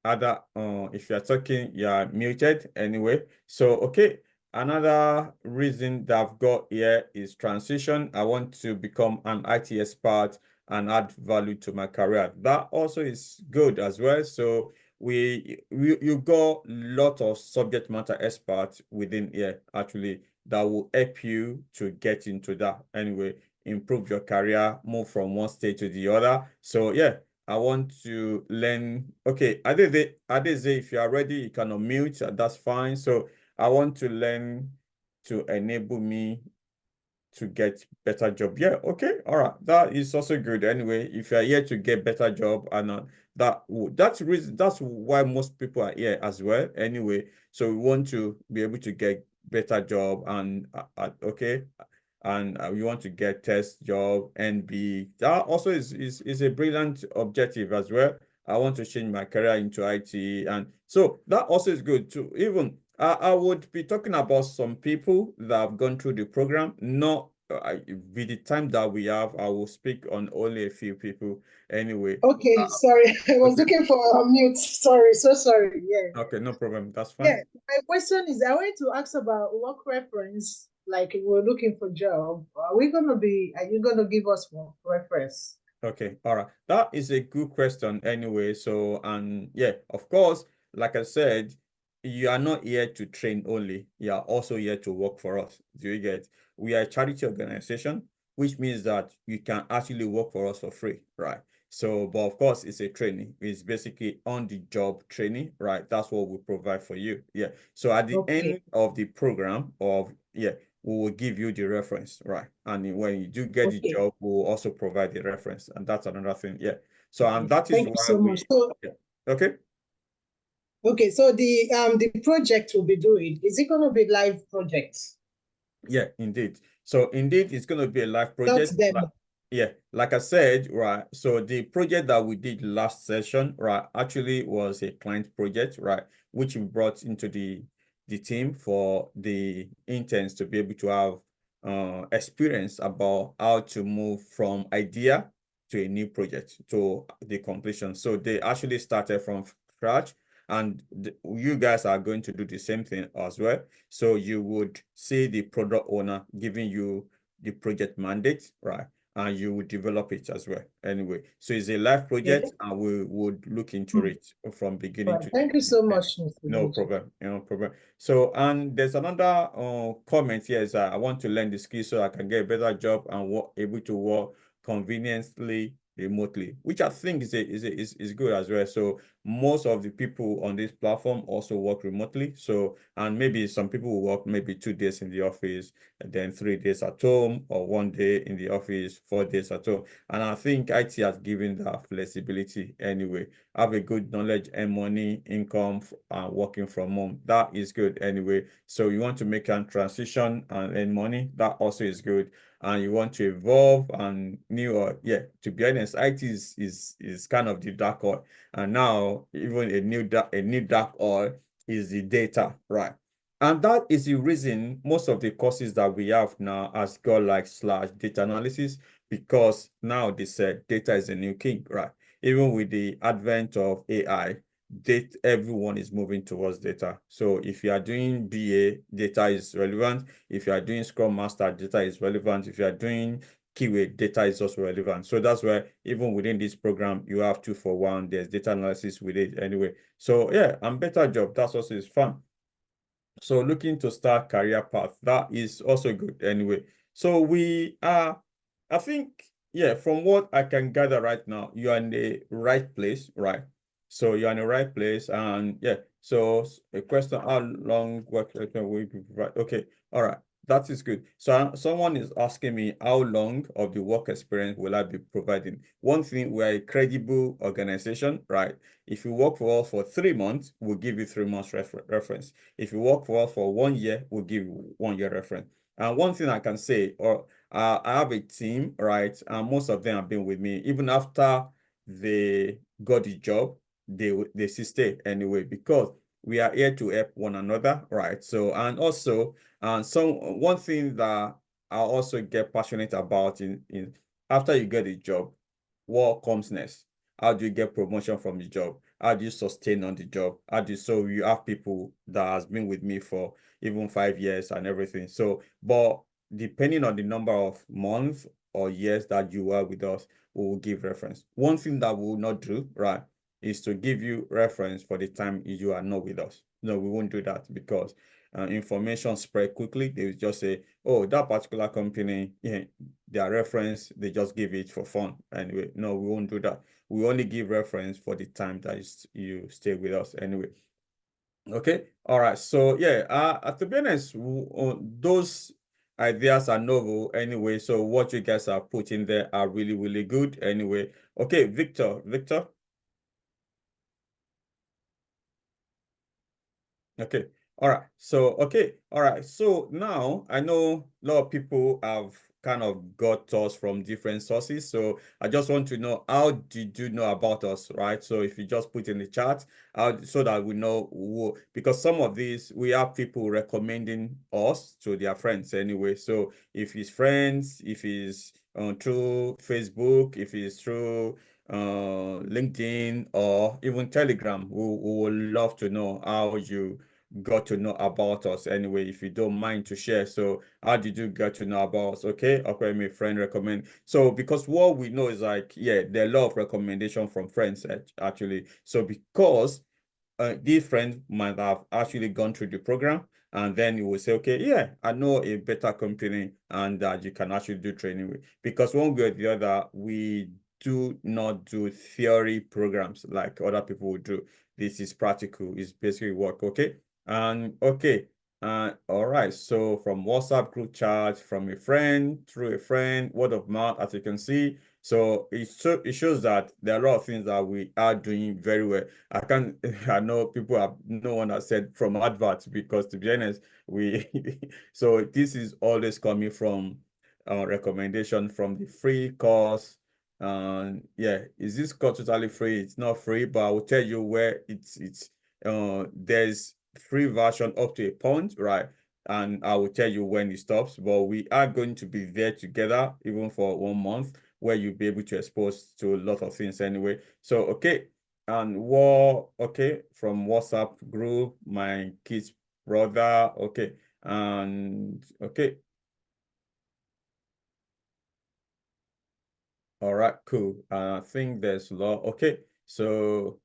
other, if you're talking, you're muted anyway. So, okay. Another reason that I've got here is transition. I want to become an IT expert and add value to my career. That also is good as well. So you got a lot of subject matter experts within here actually that will help you to get into that anyway, improve your career, move from one state to the other. So yeah, I want to learn. Okay, Adeze, if you are ready, you can unmute, that's fine. So I want to learn to enable me to get better job. Yeah, okay, all right. That is also good. Anyway, if you're here to get better job, and that's reason, that's why most people are here as well. Anyway, so we want to be able to get better job, and okay, and we want to get test job and be that also is a brilliant objective as well. I want to change my career into IT, and so that also is good too. Even I would be talking about some people that have gone through the program. Not with the time that we have, I will speak on only a few people anyway. Okay, sorry. I was Okay. looking for a mute. Sorry, so sorry. Yeah. Okay, no problem. That's Yeah. fine. My question is, I want to ask about work reference. Like we're looking for job. Are you gonna give us work reference? Okay, all right. That is a good question anyway. So, and yeah, of course, like I said, you are not here to train only. You are also here to work for us. Do you get? We are a charity organization, which means that you can actually work for us for free, right? So, but of course, it's a training. It's basically on the job training, right? That's what we provide for you. Yeah. So at the Okay. end of the program of, yeah, we will give you the reference, right? And when you do get the Okay. job, we'll also provide the reference. And that's another thing. Yeah. So, and Okay. that is Thank you why so much. we, yeah. Okay. Okay, so the project we'll be doing, is it gonna be live project? Yeah, indeed. So indeed, it's going to be a live Not project. demo. Yeah, like I said, right. So the project that we did last session, right, actually was a client project, right, which we brought into the team for the interns to be able to have experience about how to move from idea to a new project to the completion. So they actually started from scratch, and you guys are going to do the same thing as well. So you would see the product owner giving you the project mandate, right? And you would develop it as well. Anyway, so it's a live Okay. project, and we would look into it from beginning Right. to Thank you the so end. much, Mr. No Deji. problem, no problem. So, and there's another comment here is that I want to learn the skill so I can get a better job and able to work conveniently remotely, which I think is good as well. So most of the people on this platform also work remotely. So, and maybe some people will work maybe 2 days in the office and then 3 days at home, or one day in the office, 4 days at home. And I think IT has given that flexibility anyway. Have a good knowledge and money, income, and working from home. That is good anyway. So you want to make a transition and earn money, that also is good. And you want to evolve and new, or yeah, to be honest, IT is kind of the dark oil. And now even a new dark oil is the data, right? And that is the reason most of the courses that we have now has got like slash data analysis, because now they said data is a new king, right? Even with the advent of AI, everyone is moving towards data. So if you are doing BA, data is relevant. If you are doing Scrum Master, data is relevant. If you are doing QA, data is also relevant. So that's why even within this program, you have 2-for-1. There's data analysis with it anyway. So yeah, and better job. That's also is fun. So looking to start career path, that is also good anyway. So we are, I think, yeah, from what I can gather right now, you are in the right place, right? So you're in the right place, and yeah. So a question: how long work will we be provide? Okay, all right, that is good. So someone is asking me how long of the work experience will I be providing? One thing, we're a credible organization, right? If you work for us for 3 months, we'll give you 3 months reference. If you work for us for 1 year, we'll give you 1 year reference. And one thing I can say, or I have a team, right? And most of them have been with me. Even after they got the job, they still stay anyway, because we are here to help one another, right? So, and also, and one thing that I also get passionate about in after you get a job, what comes next? How do you get promotion from the job? How do you sustain on the job? So you have people that has been with me for even 5 years and everything. So, but depending on the number of months or years that you are with us, we will give reference. One thing that we will not do, right, is to give you reference for the time you are not with us. No, we won't do that because information spread quickly. They will just say, oh, that particular company, yeah, their reference, they just give it for fun. Anyway, no, we won't do that. We only give reference for the time that you stay with us anyway. Okay. All right. So yeah, to be honest, those ideas are novel anyway. So what you guys are putting there are really, really good anyway. Okay, Victor. Okay. All right. So, okay. All right. So now I know a lot of people have kind of got us from different sources. So I just want to know, how did you know about us, right? So if you just put in the chat, so that we know who, because some of these, we have people recommending us to their friends anyway. So if it's friends, if it's through Facebook, if it's through LinkedIn or even Telegram, we would love to know how you got to know about us anyway, if you don't mind to share. So how did you get to know about us? Okay, okay, my friend recommend. So because what we know is like, yeah, there are a lot of recommendation from friends actually. So because these friends might have actually gone through the program, and then you will say, okay, yeah, I know a better company and that you can actually do training with. Because one way or the other, we do not do theory programs like other people would do. This is practical, it's basically work. Okay. And okay. All right. So from WhatsApp group chat, from a friend, through a friend, word of mouth, as you can see. So it shows that there are a lot of things that we are doing very well. I can't, I know people have, no one has said from adverts, because to be honest, we, so this is always coming from recommendation from the free course. And yeah, is this course totally free? It's not free, but I will tell you where there's free version up to a point, right? And I will tell you when it stops, but we are going to be there together even for 1 month, where you'll be able to expose to a lot of things anyway. So, okay. And okay, from WhatsApp group, my kid's brother, okay. And okay, all right, cool. I think there's law. Okay, so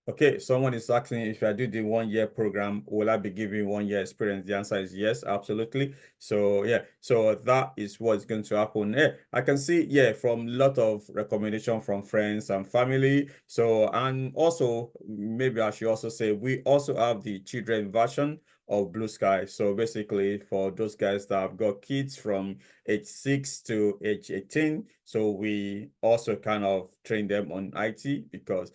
okay, someone is asking, if I do the 1 year program, will I be giving 1 year experience? The answer is yes, absolutely. So yeah, so that is what's going to happen. Yeah, I can see, yeah, from a lot of recommendation from friends and family. So, and also maybe I should also say, we also have the children version of Blue Sky. So basically for those guys that have got kids from age 6 to age 18, so we also kind of train them on IT, because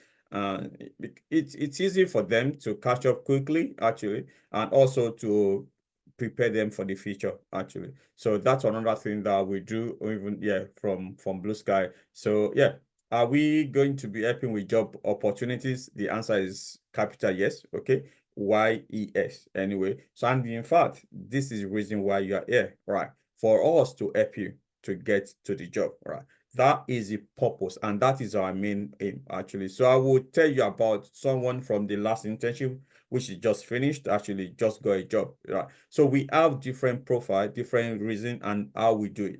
it's easy for them to catch up quickly, actually, and also to prepare them for the future, actually. So that's another thing that we do, even, yeah, from Blue Sky. So yeah, are we going to be helping with job opportunities? The answer is capital yes. Okay, YES anyway. So, and in fact, this is the reason why you are here, right? For us to help you to get to the job, right? That is the purpose, and that is our main aim, actually. So I will tell you about someone from the last internship, which is just finished, actually just got a job. Right? So we have different profile, different reason, and how we do it.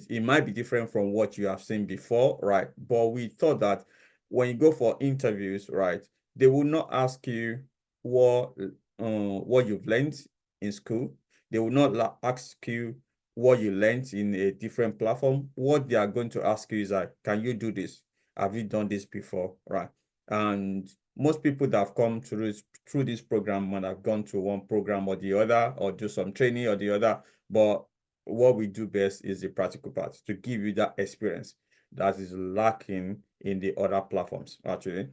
It might be different from what you have seen before, right? But we thought that when you go for interviews, right, they will not ask you what you've learned in school. They will not ask you what you learned in a different platform. What they are going to ask you is like, can you do this? Have you done this before? Right. And most people that have come through this program might have gone to one program or the other, or do some training or the other. But what we do best is the practical part, to give you that experience that is lacking in the other platforms, actually.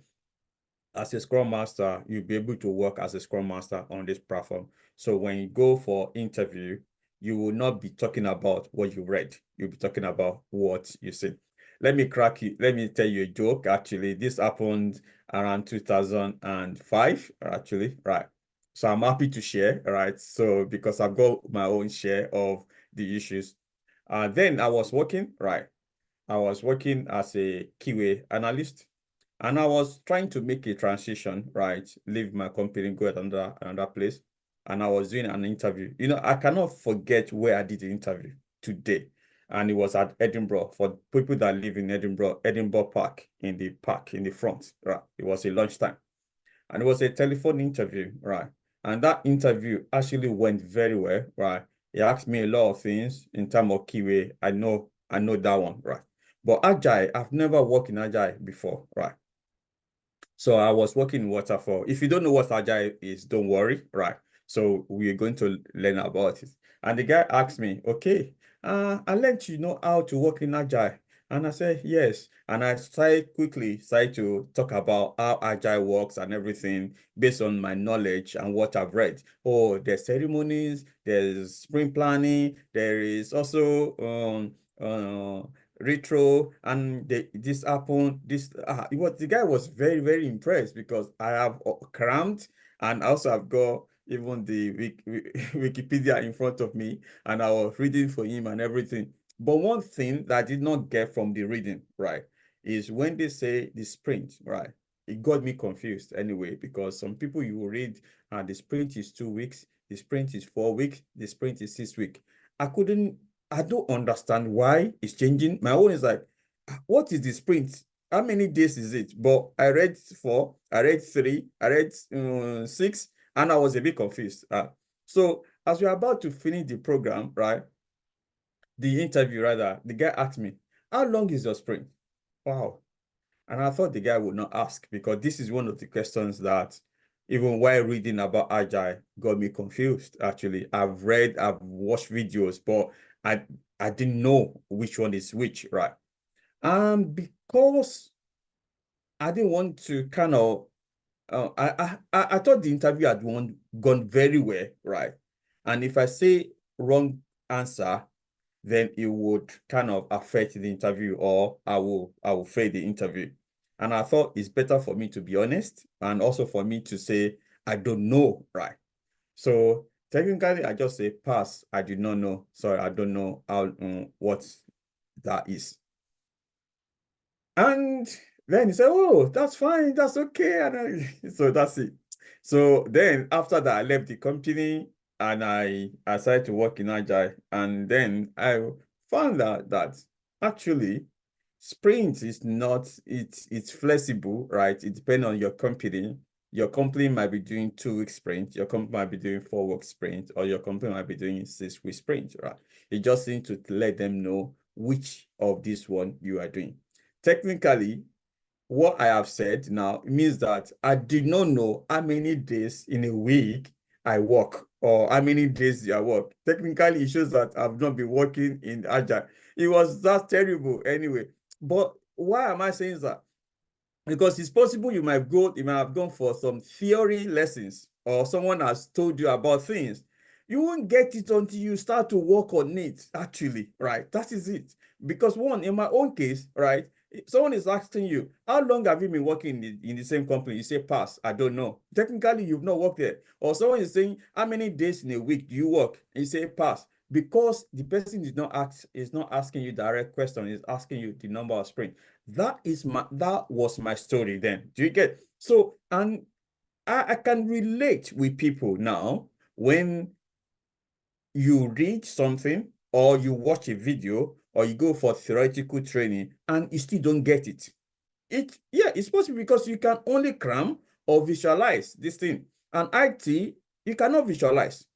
As a Scrum Master, you'll be able to work as a Scrum Master on this platform. So when you go for interview, you will not be talking about what you read. You'll be talking about what you see. Let me crack you. Let me tell you a joke. Actually, this happened around 2005, actually, right? So I'm happy to share, right? So because I've got my own share of the issues. Then I was working, right? I was working as a QA analyst, and I was trying to make a transition, right? Leave my company, go at another place. And I was doing an interview. You know, I cannot forget where I did the interview today. And it was at Edinburgh. For people that live in Edinburgh, Edinburgh Park in the front, right? It was a lunchtime. And it was a telephone interview, right? And that interview actually went very well, right? He asked me a lot of things in terms of QA. I know that one, right? But Agile, I've never worked in Agile before, right? So I was working in waterfall. If you don't know what Agile is, don't worry, right? So we're going to learn about it. And the guy asked me, okay, I learned you know how to work in Agile. And I said, yes. And I started to talk about how Agile works and everything based on my knowledge and what I've read. Oh, there's ceremonies, there's sprint planning, there is also retro, and this happened this what the guy was very very impressed because I have crammed, and also I've got even the Wikipedia in front of me, and I was reading for him and everything. But one thing that I did not get from the reading, right, is when they say the sprint, right, it got me confused anyway, because some people you will read the sprint is 2 weeks, the sprint is 4 weeks, the sprint is 6 weeks. I couldn't I don't understand why it's changing. My own is like, what is the sprint? How many days is it? But I read 4, I read 3, I read 6, and I was a bit confused. So as we're about to finish the program, right? The interview rather, the guy asked me, how long is your sprint? Wow. And I thought the guy would not ask, because this is one of the questions that even while reading about Agile got me confused. Actually, I've watched videos, but I didn't know which one is which, right? Because I didn't want to kind of I thought the interview had gone very well, right? And if I say wrong answer, then it would kind of affect the interview, or I will fail the interview. And I thought it's better for me to be honest, and also for me to say I don't know, right? So technically I just say pass. I did not know. Sorry, I don't know how what that is. And then he said, oh, that's fine, that's okay. So that's it. So then after that, I left the company, and I started to work in Agile. And then I found out that actually sprint is not, it's flexible, right? It depends on your company. Your company might be doing 2 week sprint, your company might be doing 4 week sprint, or your company might be doing 6 week sprint, right? You just need to let them know which of this one you are doing. Technically, what I have said now means that I did not know how many days in a week I work, or how many days I work. Technically, it shows that I've not been working in Agile. It was that terrible anyway. But why am I saying that? Because it's possible you might have gone for some theory lessons, or someone has told you about things. You won't get it until you start to work on it, actually, right? That is it. Because one, in my own case, right, someone is asking you, how long have you been working in the same company? You say, pass, I don't know. Technically, you've not worked there. Or someone is saying, how many days in a week do you work? And you say, pass. Because the person is not asking you direct question, is asking you the number of sprint. That was my story then. Do you get? So, and I can relate with people now when you read something, or you watch a video, or you go for theoretical training and you still don't get it. Yeah, it's possible because you can only cram or visualize this thing. And IT, you cannot visualize.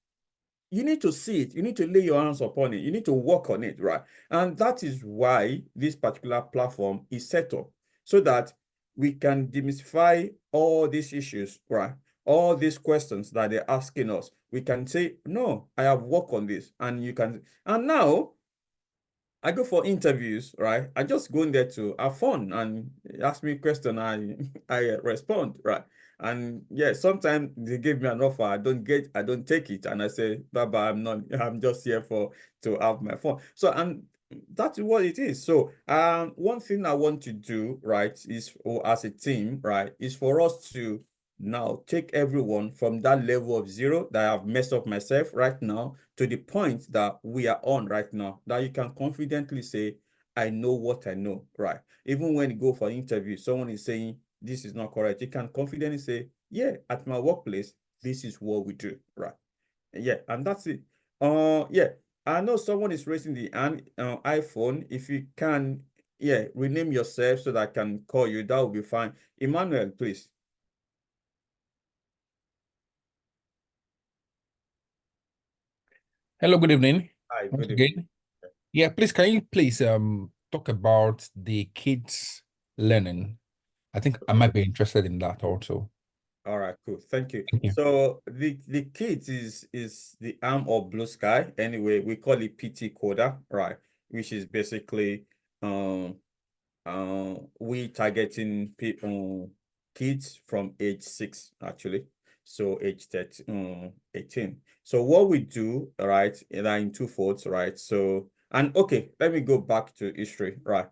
You need to see it. You need to lay your hands upon it. You need to work on it, right? And that is why this particular platform is set up, so that we can demystify all these issues, right? All these questions that they're asking us. We can say, no, I have worked on this. And you can, and now I go for interviews, right? I just go in there to have fun, and ask me a question, I respond, right? And yeah, sometimes they give me an offer, I don't take it, and I say, bye bye, I'm just here to have my fun. So, and that's what it is. So, one thing I want to do, right, is, or as a team, right, is for us to now take everyone from that level of zero that I've messed up myself right now, to the point that we are on right now, that you can confidently say, I know what I know, right? Even when you go for interview, someone is saying this is not correct, you can confidently say, yeah, at my workplace, this is what we do, right? Yeah, and that's it. Yeah, I know someone is raising the hand, iPhone. If you can, yeah, rename yourself so that I can call you, that will be fine. Emmanuel, please. Hello, good evening. Hi, Once good evening. again. Yeah, please can you please talk about the kids learning? I think I might be interested in that also. All right, cool. Thank you. Thank you. So the kids is the arm of Blue Sky. Anyway, we call it PT Coda, right? Which is basically we targeting people kids from age 6 actually. So age 13, 18. So what we do, right, in two folds, right? So and okay, let me go back to history, right?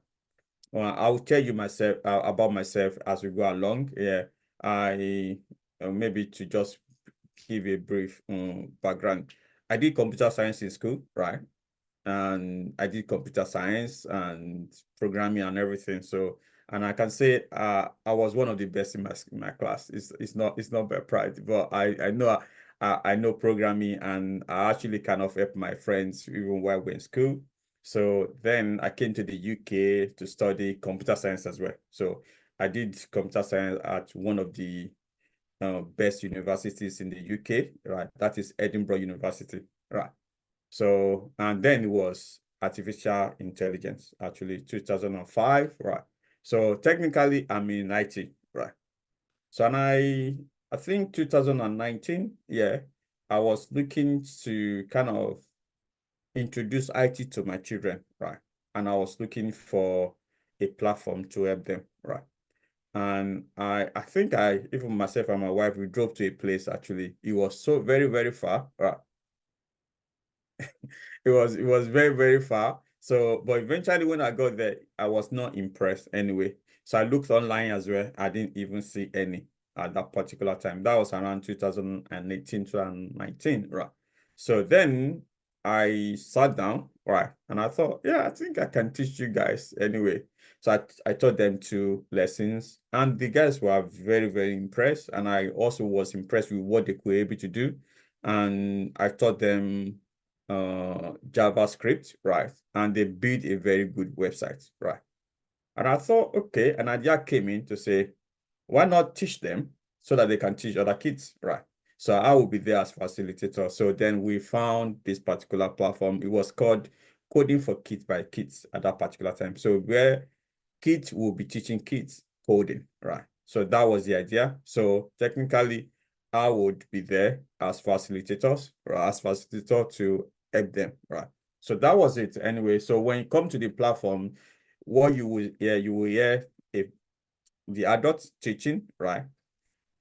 Well, I'll tell you myself about myself as we go along. Yeah, I maybe to just give a brief background. I did computer science in school, right? And I did computer science and programming and everything. So, and I can say I was one of the best in my class. It's not by pride, but I know I know programming and I actually kind of help my friends even while we're in school. So then I came to the UK to study computer science as well. So I did computer science at one of the best universities in the UK, right? That is Edinburgh University, right? So, and then it was artificial intelligence, actually 2005, right? So technically I'm in IT, right? So, and I think 2019, yeah, I was looking to kind of introduce IT to my children, right? And I was looking for a platform to help them, right? And I think I, even myself and my wife, we drove to a place actually. It was so very, very far, right? It was very, very far. So, but eventually when I got there, I was not impressed anyway. So I looked online as well. I didn't even see any at that particular time. That was around 2018, 2019, right? So then I sat down, right? And I thought, yeah, I think I can teach you guys anyway. So I taught them two lessons and the guys were very, very impressed. And I also was impressed with what they were able to do. And I taught them JavaScript, right? And they built a very good website, right? And I thought, okay, an idea came in to say, why not teach them so that they can teach other kids, right? So I will be there as facilitator. So then we found this particular platform. It was called Coding for Kids by Kids at that particular time. So where kids will be teaching kids coding, right? So that was the idea. So technically, I would be there as facilitators or as facilitator to help them, right? So that was it anyway. So when you come to the platform, what you will hear if the adults teaching, right?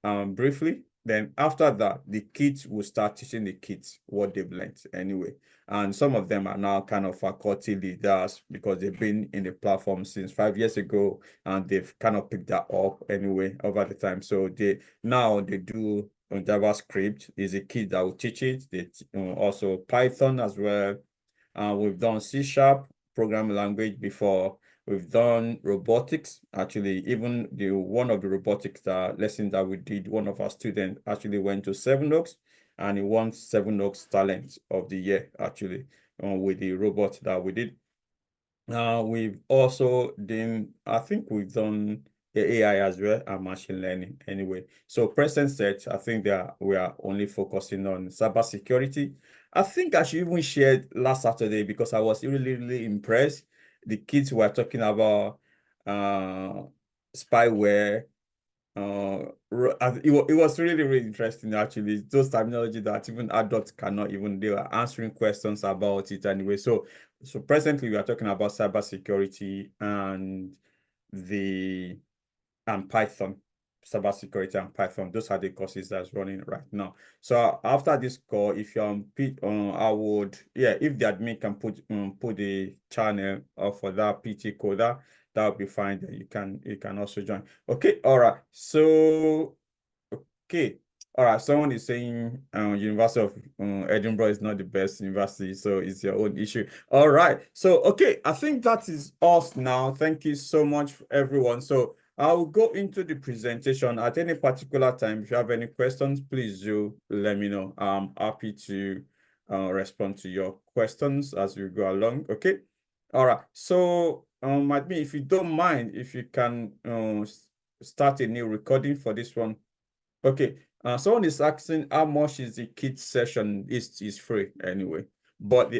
Briefly. Then after that, the kids will start teaching the kids what they've learned anyway. And some of them are now kind of faculty leaders because they've been in the platform since 5 years ago and they've kind of picked that up anyway over the time. So they do on JavaScript is a kid that will teach it. They also Python as well. We've done C# programming language before. We've done robotics. Actually, even the one of the robotics lesson that we did, one of our students actually went to Seven Oaks and he won Seven Oaks Talent of the Year, actually, with the robot that we did. We've also done, I think we've done the AI as well and machine learning anyway. So present set, I think that we are only focusing on cybersecurity. I think I should even share last Saturday because I was really, really impressed. The kids were talking about spyware. It was really, really interesting actually. Those terminology that even adults cannot even, they were answering questions about it anyway. So presently we are talking about cybersecurity and the and Python, cybersecurity and Python. Those are the courses that's running right now. So after this call, if you're on I would, yeah, if the admin can put the channel for that PT coder, that would be fine. Then you can also join. Okay, all right. So okay. All right, someone is saying University of Edinburgh is not the best university, so it's your own issue. All right, so okay, I think that is us now. Thank you so much, everyone. So I'll go into the presentation at any particular time. If you have any questions, please do let me know. I'm happy to respond to your questions as we go along. Okay. All right. So admin, if you don't mind, if you can start a new recording for this one. Okay. Someone is asking how much is the kids session? Is free anyway, but the